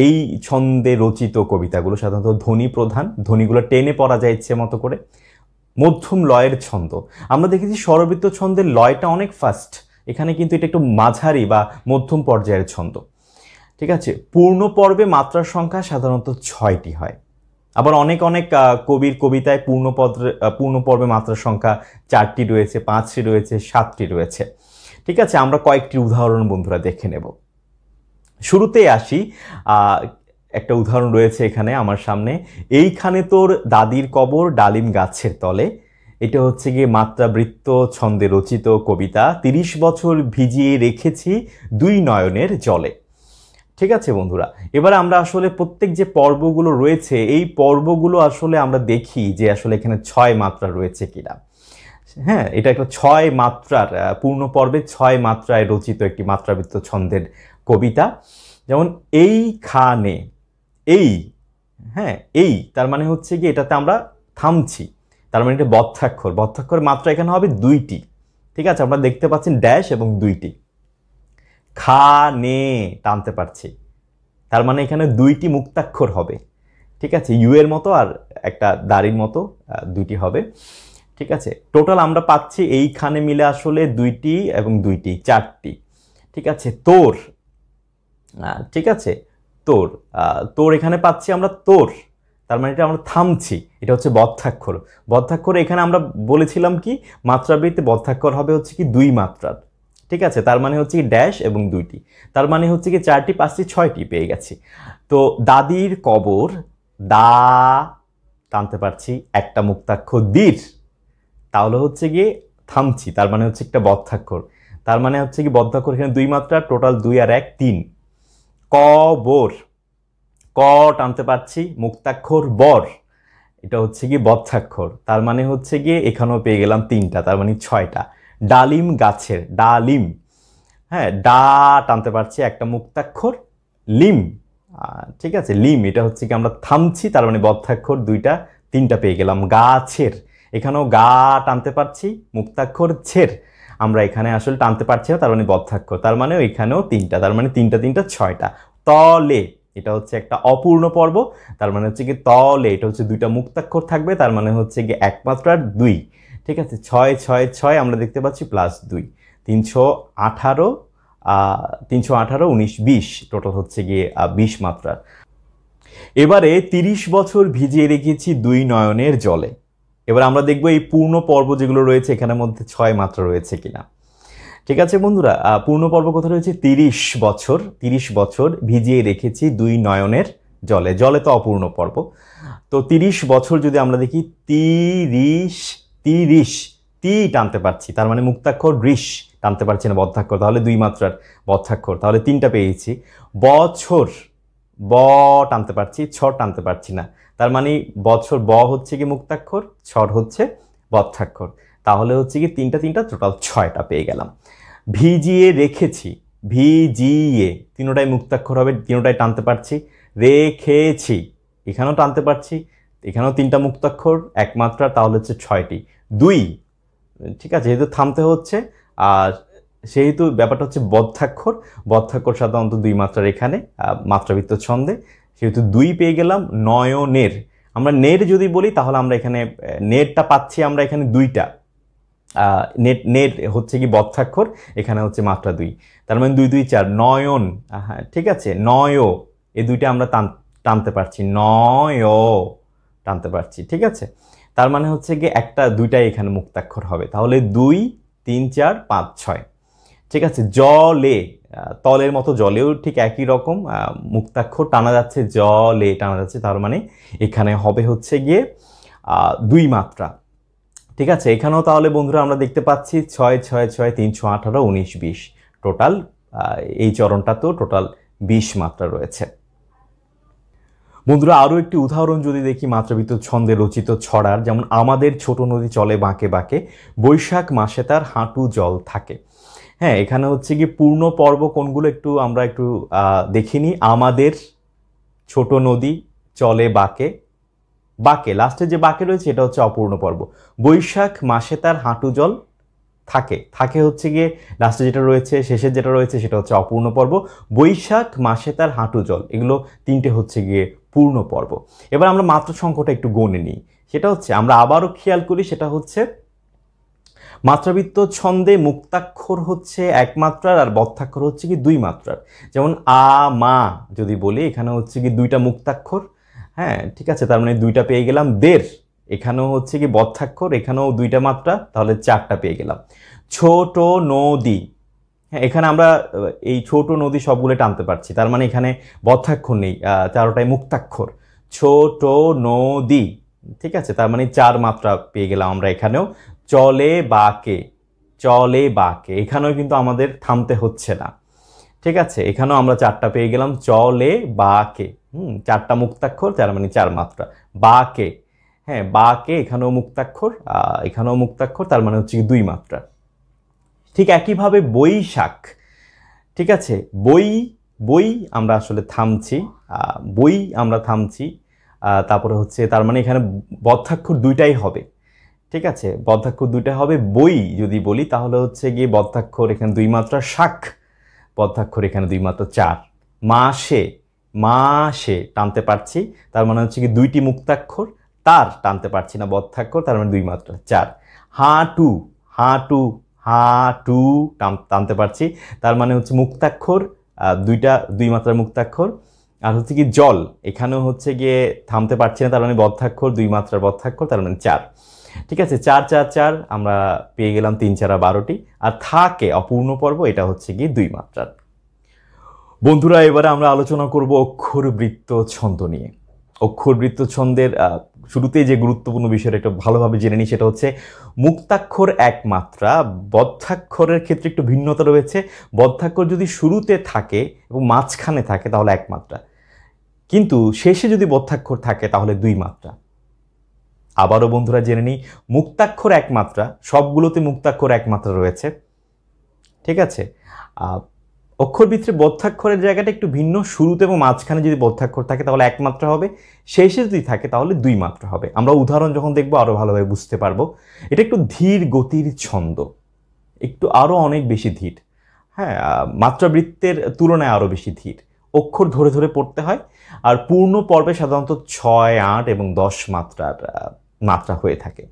এই ছন্দে রচিত কবিতাগুলো সাধারণত ধ্বনি প্রধান, ধ্বনিগুলো টেনে পড়া যায় ইচ্ছে মতো করে। মধ্যম লয়ের ছন্দ, আমরা দেখেছি স্বরবৃত্ত ছন্দের লয়টা অনেক ফাস্ট, এখানে কিন্তু এটা একটু মাঝারি বা মধ্যম পর্যায়ের ছন্দ। ঠিক আছে, পূর্ণ পর্বে মাত্রার সংখ্যা সাধারণত 6টি হয়। আবার অনেক অনেক কবির কবিতায় পূর্ণ পর্বে মাত্রার সংখ্যা 4টি রয়েছে, 5টি রয়েছে, 7টি রয়েছে। ঠিক আছে, আমরা কয়েকটি উদাহরণ বন্ধুরা দেখে নেব। শুরুতেই আসি, একটা উদাহরণ রয়েছে এখানে আমার সামনে, এইখানে তোর দাদির কবর ডালিম গাছের তলে। এটা হচ্ছে গিয়ে মাত্রাবৃত্ত ছন্দে রচিত কবিতা। 30 বছর ভিজিয়ে রেখেছি দুই নয়নের জলে। ঠিক আছে বন্ধুরা, এবার আমরা আসলে প্রত্যেক যে পর্বগুলো রয়েছে এই পর্বগুলো আসলে আমরা দেখি যে আসলে এখানে 6 মাত্রা রয়েছে কিনা। হ্যাঁ, এটা একটা 6 মাত্রার পূর্ণ পর্বে 6 মাত্রায় রচিত একটি মাত্রাবৃত্ত ছন্দের কবিতা। যেমন এইখানে, এই, হ্যাঁ এই, তার মানে হচ্ছে কি এটাতে আমরা থামছি, তার মানে এটা বদ্ধাক্ষর। বদ্ধাক্ষর মাত্রা এখানে হবে 2টি। ঠিক আছে, আমরা দেখতে পাচ্ছেন ড্যাশ এবং 2টি। খানে টানতে পারছি, তার মানে এখানে 2টি মুক্তাক্ষর হবে। ঠিক আছে, ইউ এর মতো আর একটা দাড়ির মতো 2টি হবে। ঠিক আছে, টোটাল আমরা পাচ্ছি এইখানে মিলে আসলে 2টি এবং 2টি 4টি। ঠিক আছে, তোর, ঠিক আছে তোর, তোর এখানে পাচ্ছি আমরা তোর, তার মানে এটা আমরা থামছি, এটা হচ্ছে বদ্ধাক্ষর। বদ্ধাক্ষর এখানে আমরা বলেছিলাম কি মাত্রাবৃত্তে বদ্ধাক্ষর হবে হচ্ছে কি 2 মাত্রার। ঠিক আছে, তার মানে হচ্ছে কি ড্যাশ এবং 2টি, তার মানে হচ্ছে কি 4টি, 5টি, 6টি পেয়ে গেছি। তো দাদির কবর, দা টানতে পারছি, একটা মুক্তাক্ষর দীর, তাহলে হচ্ছে গিয়ে থামছি, তার মানে হচ্ছে একটা বদ্ধাক্ষর, তার মানে হচ্ছে কি বদ্ধাক্ষর এখানে 2 মাত্রা, টোটাল 2 আর 1 3। কবর, ক টানতে পারছি, মুক্তাক্ষর বর, এটা হচ্ছে কি বদ্ধাক্ষর, তার মানে হচ্ছে গিয়ে এখানেও পেয়ে গেলাম 3টা, তার মানে 6টা। ডালিম গাছের, ডালিম, হ্যাঁ ডা টানতে পারছি, একটা মুক্তাক্ষর, লিম, ঠিক আছে লিম, এটা হচ্ছে কি আমরা থামছি, তার মানে বদ্ধাক্ষর 2টা, 3টা পেয়ে গেলাম। গাছের, এখানেও গা টানতে পারছি, মুক্তাক্ষর ছের, আমরা এখানে আসলে টানতে পারছি না, তার মানে বদ্ধাক্ষর, তার মানে এখানেও 3টা, তার মানে 3টা 3টা 6টা। তলে, এটা হচ্ছে একটা অপূর্ণ পর্ব, তার মানে হচ্ছে কি তলে, এটা হচ্ছে 2টা মুক্তাক্ষর থাকবে, তার মানে হচ্ছে কি 1 মাত্রার 2। ঠিক আছে, 6 6 6 আমরা দেখতে পাচ্ছি প্লাস 2, 318, 318 19 20, টোটাল হচ্ছে গিয়ে 20 মাত্রা। এবারে 30 বছর ভিজিয়ে রেখেছি দুই নয়নের জলে। এবার আমরা দেখব এই পূর্ণ পর্ব যেগুলো রয়েছে এখানের মধ্যে 6 মাত্রা রয়েছে কিনা। ঠিক আছে বন্ধুরা, পূর্ণ পর্ব কোথায় রয়েছে? 30 বছর, 30 বছর ভিজিয়ে রেখেছি দুই নয়নের জলে। জলে তো অপূর্ণ পর্ব, তো 30 বছর যদি আমরা দেখি 30 30 তি টানতে পারছি, তার মানে মুক্তাক্ষর ঋষ টানতে পারছি না বদ্ধাক্ষর, তাহলে 2 মাত্রার বদ্ধাক্ষর, তাহলে 3টা পেয়েছি। বছর, ব টানতে পারছি, ছ টানতে পারছি না, তার মানে বছর ব হচ্ছে কি মুক্তাক্ষর, ছর হচ্ছে বদ্ধাক্ষর, তাহলে হচ্ছে কি 3টা 3টা টোটাল 6টা পেয়ে গেলাম। ভিজিয়ে রেখেছি, ভিজিয়ে, তিনোটাই মুক্তাক্ষর হবে, তিনোটাই টানতে পারছি। রেখেছি, এখানেও টানতে পারছি, এখানেও 3টা মুক্তাক্ষর, 1 মাত্রা, তাহলে হচ্ছে 6টি। 2, ঠিক আছে, যেহেতু থামতে হচ্ছে আর সেহেতু ব্যাপারটা হচ্ছে বদ্ধাক্ষর, বদ্ধাক্ষর সাধারণত 2 মাত্রার এখানে মাত্রাবৃত্ত ছন্দে, সেহেতু 2 পেয়ে গেলাম। নয়নের, আমরা নের যদি বলি তাহলে আমরা এখানে নেরটা পাচ্ছি, আমরা এখানে 2টা, নেট নেট হচ্ছে কি বদ্ধাক্ষর, এখানে হচ্ছে মাত্রা 2, তার মানে 2 2 4। নয়ন, হ্যাঁ ঠিক আছে, নয়, এই 2টা আমরা টানতে পারছি, নয় টানতে পারছি, ঠিক আছে, তার মানে হচ্ছে কি একটা 2টাই এখানে মুক্তাক্ষর হবে, তাহলে 2 3 4 5 6। ঠিক আছে, জলে, তলের মতো জলেও ঠিক একই রকম মুক্তাক্ষর টানা যাচ্ছে, জলে টানা যাচ্ছে, তার মানে এখানে হবে হচ্ছে গিয়ে 2 মাত্রা। ঠিক আছে, এখানেও তাহলে বন্ধুরা আমরা দেখতে পাচ্ছি 6 6 6 318 19 20, টোটাল এই চরণটা তো টোটাল 20 মাত্রা রয়েছে। বন্ধুরা আরও একটি উদাহরণ যদি দেখি মাত্রাবৃত্ত ছন্দে রচিত ছড়ার, যেমন আমাদের ছোট নদী চলে বাঁকে বাঁকে, বৈশাখ মাসে তার হাঁটু জল থাকে। হ্যাঁ, এখানে হচ্ছে কি পূর্ণ পর্ব কোনগুলো একটু আমরা একটু দেখিনি। আমাদের ছোট নদী চলে বাঁকে বাঁকে, লাস্টে যে বাঁকে রয়েছে এটা হচ্ছে অপূর্ণ পর্ব। বৈশাখ মাসে তার হাঁটু জল থাকে থাকে হচ্ছে গিয়ে লাস্টে যেটা রয়েছে, শেষের যেটা রয়েছে সেটা হচ্ছে অপূর্ণ পর্ব। বৈশাখ মাসে তার হাঁটু জল, এগুলো তিনটে হচ্ছে গিয়ে পূর্ণ পর্ব। এবার আমরা মাত্রা সংখ্যাটা একটু গণে নিই। সেটা হচ্ছে আমরা আবারও খেয়াল করি, সেটা হচ্ছে মাত্রাবৃত্ত ছন্দে মুক্তাক্ষর হচ্ছে এক মাত্রার আর বদ্ধাক্ষর হচ্ছে কি দুই মাত্রার। যেমন আ মা যদি বলি, এখানে হচ্ছে কি দুইটা মুক্তাক্ষর, হ্যাঁ ঠিক আছে, তার মানে দুইটা পেয়ে গেলাম। দের, এখানেও হচ্ছে কি বদ্ধাক্ষর, এখানেও দুইটা মাত্রা, তাহলে চারটা পেয়ে গেলাম। ছোট নদী, হ্যাঁ এখানে আমরা এই ছোট নদী সবগুলো টানতে পারছি, তার মানে এখানে বদ্ধাক্ষর নেই, চারোটাই মুক্তাক্ষর। ছোট নদী, ঠিক আছে, তার মানে চার মাত্রা পেয়ে গেলাম আমরা এখানেও। চলে বাকে, চলে বাকে, এখানেও কিন্তু আমাদের থামতে হচ্ছে না, ঠিক আছে, এখানেও আমরা চারটা পেয়ে গেলাম। চলে বাকে, চারটা মুক্তাক্ষর, তার মানে চার মাত্রা। বাকে, হ্যাঁ বাকে, এখানেও মুক্তাক্ষর, এখানেও মুক্তাক্ষর, তার মানে হচ্ছে দুই মাত্রা। ঠিক একইভাবে বৈশাখ, ঠিক আছে, বই, বই আমরা আসলে থামছি, বই আমরা থামছি, তারপরে হচ্ছে তার মানে এখানে বদ্ধাক্ষর দুইটাই হবে, ঠিক আছে, বদ্ধাক্ষর দুইটা হবে। বই যদি বলি তাহলে হচ্ছে গিয়ে বদ্ধাক্ষর এখানে দুই মাত্রা। শাক, বদ্ধাক্ষর এখানে দুই মাত্রা, চার। মাসে, মাসে টানতে পারছি, তার মানে হচ্ছে কি দুইটি মুক্তাক্ষর, তার টানতে পারছি না বদ্ধাক্ষর, তার মানে দুই মাত্রা, চার। হাঁটু, হাঁটু, হাঁটু টানতে পারছি, তার মানে হচ্ছে মুক্তাক্ষর দুইটা, দুই মাত্রার মুক্তাক্ষর। আর হচ্ছে কি জল, এখানেও হচ্ছে গিয়ে থামতে পারছি না, তার মানে বদ্ধাক্ষর, দুই মাত্রার বদ্ধাক্ষর, তার মানে চার। ঠিক আছে, চার চার চার আমরা পেয়ে গেলাম, তিন চারা 12টি। আর থাকে অপূর্ণ পর্ব, এটা হচ্ছে গিয়ে দুই মাত্রার। বন্ধুরা এবারে আমরা আলোচনা করব অক্ষরবৃত্ত ছন্দ নিয়ে। অক্ষরবৃত্ত ছন্দের শুরুতেই যে গুরুত্বপূর্ণ বিষয়টা একটু ভালোভাবে জেনে নিই, সেটা হচ্ছে মুক্তাক্ষর এক মাত্রা, বদ্ধাক্ষরের ক্ষেত্রে একটু ভিন্নতা রয়েছে। বদ্ধাক্ষর যদি শুরুতে থাকে এবং মাঝখানে থাকে তাহলে এক মাত্রা, কিন্তু শেষে যদি বদ্ধাক্ষর থাকে তাহলে দুই মাত্রা। আবারও বন্ধুরা জেনে নিই, মুক্তাক্ষর এক মাত্রা, সবগুলোতে মুক্তাক্ষর এক মাত্রা রয়েছে, ঠিক আছে। অক্ষরবৃত্তের বদ্ধাক্ষরের জায়গাটা একটু ভিন্ন, শুরুতে এবং মাঝখানে যদি বদ্ধাক্ষর থাকে তাহলে এক মাত্রা হবে, শেষে যদি থাকে তাহলে দুই মাত্রা হবে। আমরা উদাহরণ যখন দেখবো আরো ভালোভাবে বুঝতে পারবো। এটা একটু ধীর গতির ছন্দ, একটু আরো অনেক বেশি ধীর, হ্যাঁ মাত্রাবৃত্তের তুলনায় আরো বেশি ধীর। অক্ষর ধরে ধরে পড়তে হয়, আর পূর্ণ পর্বে সাধারণত 6, 8 এবং 10 মাত্রার মাত্রা হয়ে থাকে।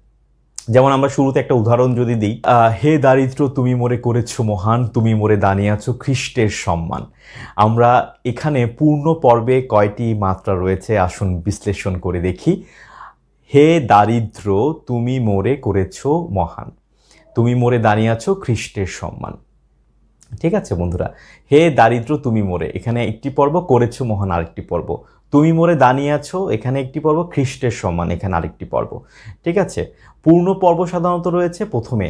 যেমন আমরা শুরুতে একটা উদাহরণ যদি দিই, হে দারিদ্র তুমি মোরে করেছো মহান, তুমি মোরে দানিয়াছো খ্রিস্টের সম্মান। আমরা এখানে পূর্ণ পর্বে কয়টি মাত্রা রয়েছে আসুন বিশ্লেষণ করে দেখি। হে দারিদ্র তুমি মোরে করেছো মহান, তুমি মোরে দানিয়াছো খ্রিস্টের সম্মান, ঠিক আছে বন্ধুরা। হে দারিদ্র তুমি মোরে, এখানে একটি পর্ব, করেছো মহান আরেকটি পর্ব, তুমি মোরে দানিয়াছো এখানে একটি পর্ব, খ্রিস্টের সম্মান এখানে আরেকটি পর্ব, ঠিক আছে। পূর্ণ পর্ব সাধারণত রয়েছে প্রথমে,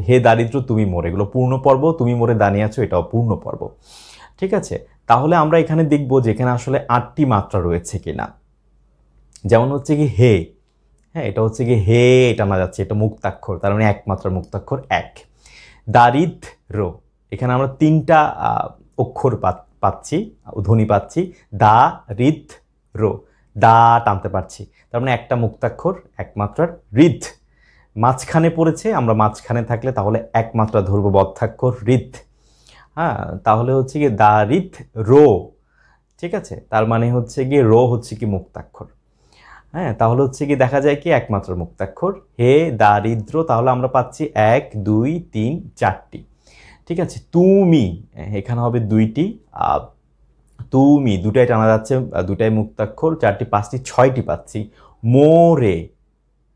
হে দারিদ্র তুমি মোরে, এগুলো পূর্ণ পর্ব। তুমি মোরে দানিয়াছো এটাও পূর্ণ পর্ব, ঠিক আছে। তাহলে আমরা এখানে দেখব যে এখানে আসলে 8টি মাত্রা রয়েছে কিনা। যেমন হচ্ছে কি হে, হ্যাঁ এটা হচ্ছে কি হে, এটা না যাচ্ছে, এটা মুক্তাক্ষর, তার মানে এক মাত্রার মুক্তাক্ষর এক। দারিদ্র, এখানে আমরা 3টা অক্ষর পাচ্ছি, ধ্বনি পাচ্ছি। দা রিদ রো, দা টানতে পারছি, তার মানে একটা মুক্তাক্ষর এক মাত্রার। রিদ মাঝখানে পড়েছে, আমরা মাঝখানে থাকলে তাহলে এক মাত্রা ধরবো বদ্ধাক্ষর রিদ, হ্যাঁ তাহলে হচ্ছে গিয়ে দা রিদ রো, ঠিক আছে, তার মানে হচ্ছে গিয়ে রো হচ্ছে কি মুক্তাক্ষর, হ্যাঁ তাহলে হচ্ছে কি দেখা যায় কি একমাত্রার মুক্তাক্ষর। হে দারিদ্র, তাহলে আমরা পাচ্ছি 1, 2, 3, 4টি, ঠিক আছে। তুমি, এখানে হবে 2টি, তুমি দুটাই টানা যাচ্ছে, দুটাই মুক্তাক্ষর, 4টি, 5টি, 6টি পাচ্ছি। মোরে,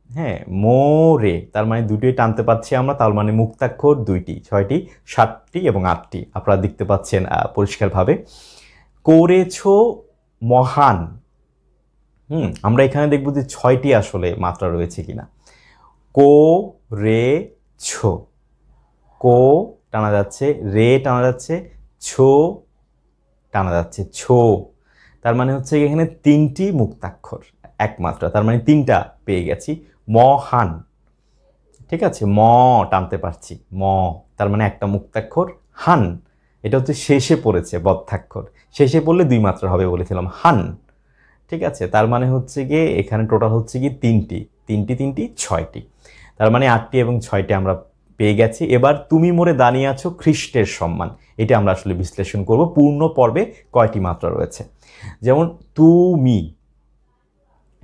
হ্যাঁ মোরে, তার মানে দুটোই টানতে পাচ্ছি আমরা, তার মানে মুক্তাক্ষর 2টি, 6টি, 7টি এবং 8টি আপনারা দেখতে পাচ্ছেন পরিষ্কারভাবে। করেছো মহান, আমরা এখানে দেখব যে 6টি আসলে মাত্রা রয়েছে কিনা। কো রে ছো, কো টানা যাচ্ছে, রে টানা যাচ্ছে, ছো টানা যাচ্ছে, ছো, তার মানে হচ্ছে এখানে 3টি মুক্তাক্ষর এক মাত্রা, তার মানে 3টা পেয়ে গেছি। মহান, ঠিক আছে, ম টানতে পারছি, ম, তার মানে একটা মুক্তাক্ষর। হান, এটা হচ্ছে শেষে পড়েছে বদ্ধাক্ষর, শেষে পড়লে 2 মাত্রা হবে বলেছিলাম, হান, ঠিক আছে, তার মানে হচ্ছে গিয়ে এখানে টোটাল হচ্ছে কি 3টি, 3টি 3টি 6টি, তার মানে 8টি এবং 6টি আমরা পেয়ে গেছি। এবার তুমি মোরে দাঁড়িয়ে আছো খ্রিস্টের সম্মান, এটা আমরা আসলে বিশ্লেষণ করব পূর্ণ পর্বে কয়টি মাত্রা রয়েছে। যেমন তুমি,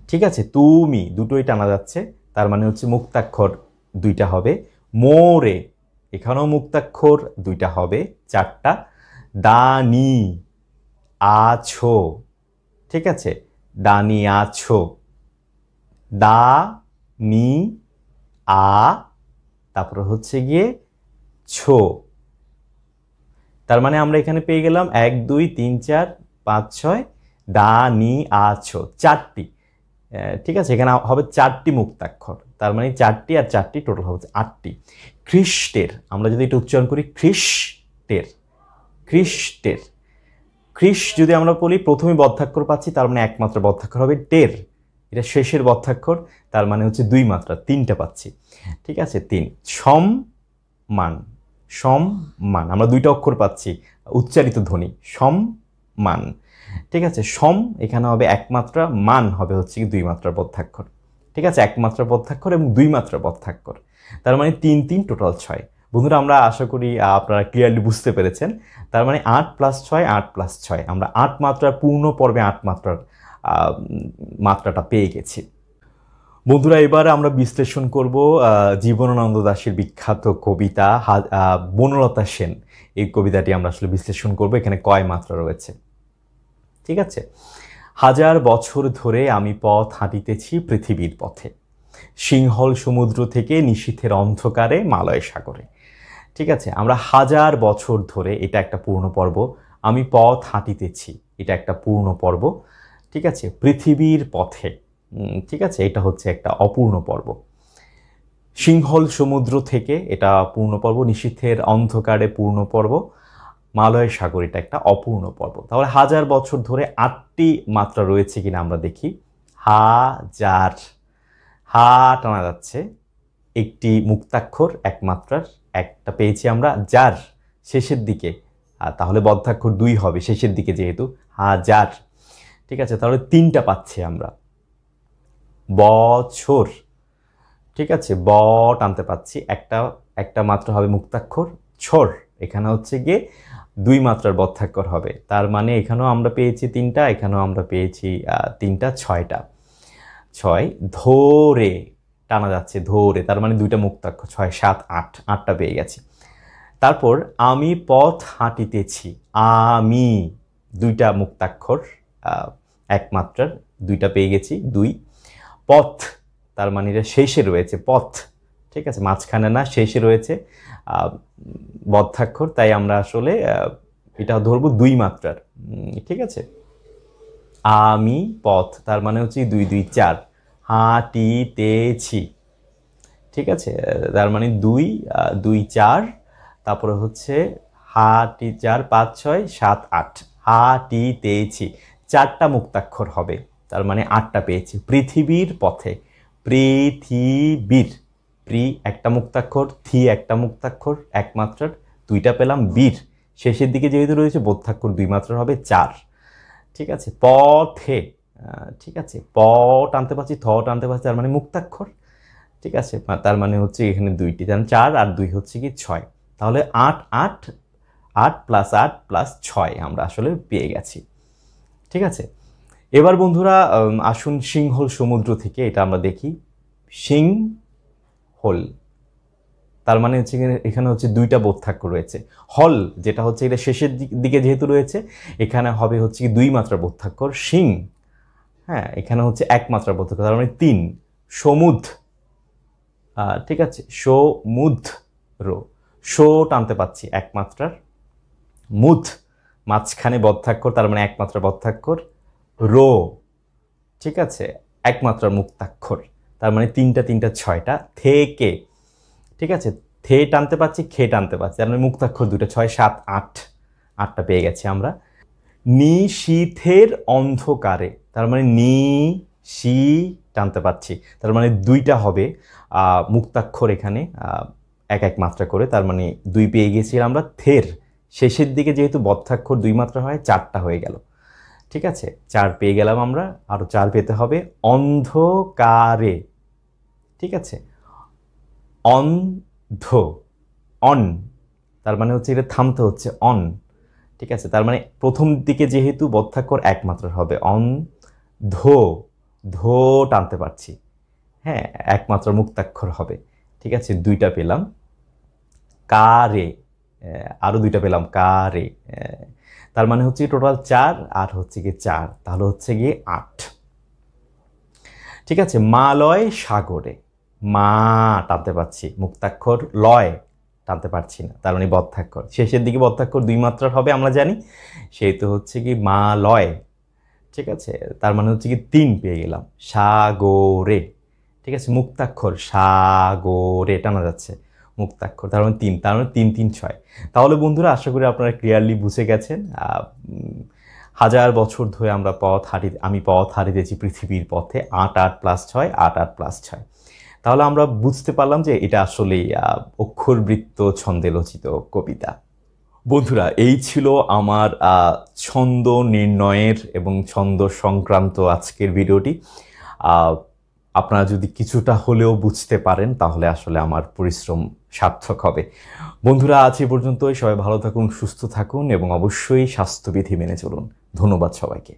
ঠিক আছে, তুমি দুটোই টানা যাচ্ছে, তার মানে হচ্ছে মুক্তাক্ষর দুইটা হবে। মোরে, এখানেও মুক্তাক্ষর দুইটা হবে, চারটা। দানি আছো, ঠিক আছে, দানি আছো। দা নি আ, তারপর হচ্ছে গিয়ে ছো। তার মানে আমরা এখানে পেয়ে গেলাম 1 2 3 4 5 6 দা নি আছো, চারটি। ঠিক আছে, এখানে হবে চারটি মুক্তাক্ষর, তার মানে চারটি আর চারটি টোটাল হবে 8টি। খ্রিস্টের, আমরা যদি এটা উচ্চারণ করি খ্রিস্টের, খ্রিস্টের, খ্রিস যদি আমরা বলি প্রথমে বদ্ধাক্ষর পাচ্ছি, তার মানে একমাত্র বদ্ধাক্ষর হবে টের, এটা শেষের বদ্ধাক্ষর, তার মানে হচ্ছে 2 মাত্রা, 3টা পাচ্ছি। ঠিক আছে, 3। সম্মান, সম্মান, আমরা 2টা অক্ষর পাচ্ছি, উচ্চারিত ধ্বনি, সম্মান। ঠিক আছে, সম এখানে হবে একমাত্রা, মান হবে হচ্ছে কি 2 মাত্রার বদ্ধাক্ষর। ঠিক আছে, একমাত্রা বদ্ধাক্ষর এবং 2 মাত্রা বদ্ধাক্ষর, তার মানে 3 3 টোটাল 6। বন্ধুরা, আমরা আশা করি আপনারা ক্লিয়ারলি বুঝতে পেরেছেন। তার মানে 8 + 6 8 + 6, আমরা 8 মাত্রার পূর্ণ পর্বে 8 মাত্রার মাত্রাটা পেয়ে গেছি। বন্ধুরা, এবার আমরা বিশ্লেষণ করব জীবনানন্দ দাশের বিখ্যাত কবিতা বনলতা সেন, এই কবিতাটি আমরা আসলে বিশ্লেষণ করব, এখানে কয় মাত্রা রয়েছে। ঠিক আছে, 1000 বছর ধরে আমি পথ হাঁটিতেছি পৃথিবীর পথে, সিংহল সমুদ্র থেকে নিশীথের অন্ধকারে মালয় সাগরে। ঠিক আছে, আমরা 1000 বছর ধরে, এটা একটা পূর্ণ পর্ব, আমি পথ হাঁটিতেছি, এটা একটা পূর্ণ পর্ব। ঠিক আছে, পৃথিবীর পথে, ঠিক আছে, এটা হচ্ছে একটা অপূর্ণ পর্ব। সিংহল সমুদ্র থেকে, এটা পূর্ণ পর্ব। নিশীথের অন্ধকারে পূর্ণ পর্ব। মালয় সাগর, এটা একটা অপূর্ণ পর্ব। তাহলে 1000 বছর ধরে 8টি মাত্রা রয়েছে কিনা আমরা দেখি। হাজার, হা টানা যাচ্ছে, একটি মুক্তাক্ষর এক মাত্রার, একটা পেয়েছি আমরা, যার শেষের দিকে, তাহলে বদ্ধাক্ষর 2 হবে শেষের দিকে যেহেতু, হাজার। ঠিক আছে, তাহলে 3টা পাচ্ছি আমরা। বছর, ঠিক আছে, ব টানতে পাচ্ছি, একটা মাত্রা হবে মুক্তাক্ষর, ছর, এখানে হচ্ছে গিয়ে 2 মাত্রার বদ্ধাক্ষর হবে, তার মানে এখানেও আমরা পেয়েছি 3টা, এখানেও আমরা পেয়েছি 3টা, 6টা। 6 ধরে টানা যাচ্ছে, ধরে, তার মানে 2টা মুক্তাক্ষর, 6 7 8, 8টা পেয়ে গেছি। তারপর আমি পথ হাঁটিতেছি, আমি 2টা মুক্তাক্ষর এক মাত্রার, 2টা পেয়ে গেছি, 2। পথ, তার মানে এটা শেষে রয়েছে, পথ, ঠিক আছে, মাঝখানে না, শেষে রয়েছে বদ্ধাক্ষর, তাই আমরা আসলে এটা ধরবো 2 মাত্রার। ঠিক আছে, আমি পথ, তার মানে হচ্ছে 2 2 4, হাঁটিতেছি। ঠিক আছে, তার মানে 2 2 4, তারপরে হচ্ছে হাঁটি 4 5 6 7 8, হাঁটিতেছি, 4টা মুক্তাক্ষর হবে, তার মানে 8টা পেয়েছি। পৃথিবীর পথে, পৃথিবীর, প্রি একটা মুক্তাক্ষর, থি একটা মুক্তাক্ষর এক মাত্রার, 2টা পেলাম। বীর, শেষের দিকে যেহেতু রয়েছে বদ্ধাক্ষর 2 মাত্রার হবে, 4। ঠিক আছে, পথে, ঠিক আছে, প টানতে পারছি, থ টানতে পারছি, তার মানে মুক্তাক্ষর। ঠিক আছে, তার মানে হচ্ছে এখানে 2টি, তার 4 আর 2 হচ্ছে কি 6, তাহলে 8 8 8 + 8 + 6 আমরা আসলে পেয়ে গেছি। ঠিক আছে, এবার বন্ধুরা আসুন সিংহল সমুদ্র থেকে, এটা আমরা দেখি। সিংহল, তার মানে হচ্ছে এখানে হচ্ছে 2টা বদ্ধাক্ষর রয়েছে। হল, যেটা হচ্ছে এটা শেষের দিকে যেহেতু রয়েছে, এখানে হবে হচ্ছে কি 2 মাত্রা বদ্ধাক্ষর। সিং, হ্যাঁ, এখানে হচ্ছে 1 মাত্রা বদ্ধাক্ষর, তার মানে 3। সমুদ, ঠিক আছে, সমুদ্র, শো টানতে পাচ্ছি 1 মাত্রার। মুদ, মাঝখানে বদ্ধাক্ষর, তার মানে 1 মাত্রা বদ্ধাক্ষর। রো, ঠিক আছে, 1 মাত্রার মুক্তাক্ষর, তার মানে 3টা 3টা 6টা। থেকে, ঠিক আছে, থে টানতে পাচ্ছি, খে টানতে পাচ্ছি, তার মানে মুক্তাক্ষর 2টা, 6 7 8, 8টা পেয়ে গেছি আমরা। নিশীথের অন্ধকারে, তার মানে নি শি টানতে পাচ্ছি, তার মানে 2টা হবে মুক্তাক্ষর এখানে, 1 1 মাত্রা করে, তার মানে 2 পেয়ে গেছি আমরা। থের, শেষের দিকে যেহেতু বদ্ধাক্ষর 2 মাত্রা হয়, 4টা হয়ে গেল। ঠিক আছে, 4 পেয়ে গেলাম আমরা, আরও 4 পেতে হবে। অন্ধকারে, ঠিক আছে, ধো, অন, তার মানে হচ্ছে এটা থামতে হচ্ছে অন, ঠিক আছে। তার মানে প্রথম দিকে যেহেতু বদ্ধাক্ষর একমাত্র হবে, অন ধো, ধো টানতে পারছি, হ্যাঁ, একমাত্র মুক্তাক্ষর হবে, ঠিক আছে। দুইটা পেলাম। কারে, আরও দুইটা পেলাম, কারে, তার মানে হচ্ছে টোটাল 4, আর হচ্ছে গিয়ে 4, তাহলে হচ্ছে গিয়ে 8, ঠিক আছে। মালয় সাগরে, মা টানতে পারছি, মুক্তাক্ষর লয় টানতে পারছি না, তার মানে বদ্ধাক্ষর, শেষের দিকে বদ্ধাক্ষর 2 মাত্রার হবে আমরা জানি, সেহেতু হচ্ছে কি মা লয়, ঠিক আছে। তার মানে হচ্ছে কি 3 পেয়ে গেলাম। সাগরে, ঠিক আছে, মুক্তাক্ষর সাগরে টানা যাচ্ছে, মুক্তাক্ষর, তার মানে 3, তার মানে 3 3 6। তাহলে বন্ধুরা আশা করি আপনারা ক্লিয়ারলি বুঝে গেছেন। হাজার বছর ধরে আমি পথ হারিতেছি পৃথিবীর পথে, 8 8 + 6, 8 8 + 6। তাহলে আমরা বুঝতে পারলাম যে এটা আসলেই অক্ষরবৃত্ত ছন্দে রচিত কবিতা। বন্ধুরা এই ছিল আমার ছন্দ নির্ণয়ের এবং ছন্দ সংক্রান্ত আজকের ভিডিওটি। আপনারা যদি কিছুটা হলেও বুঝতে পারেন তাহলে আসলে আমার পরিশ্রম সার্থক হবে। বন্ধুরা আজ এ পর্যন্তই, সবাই ভালো থাকুন, সুস্থ থাকুন এবং অবশ্যই স্বাস্থ্যবিধি মেনে চলুন। ধন্যবাদ সবাইকে।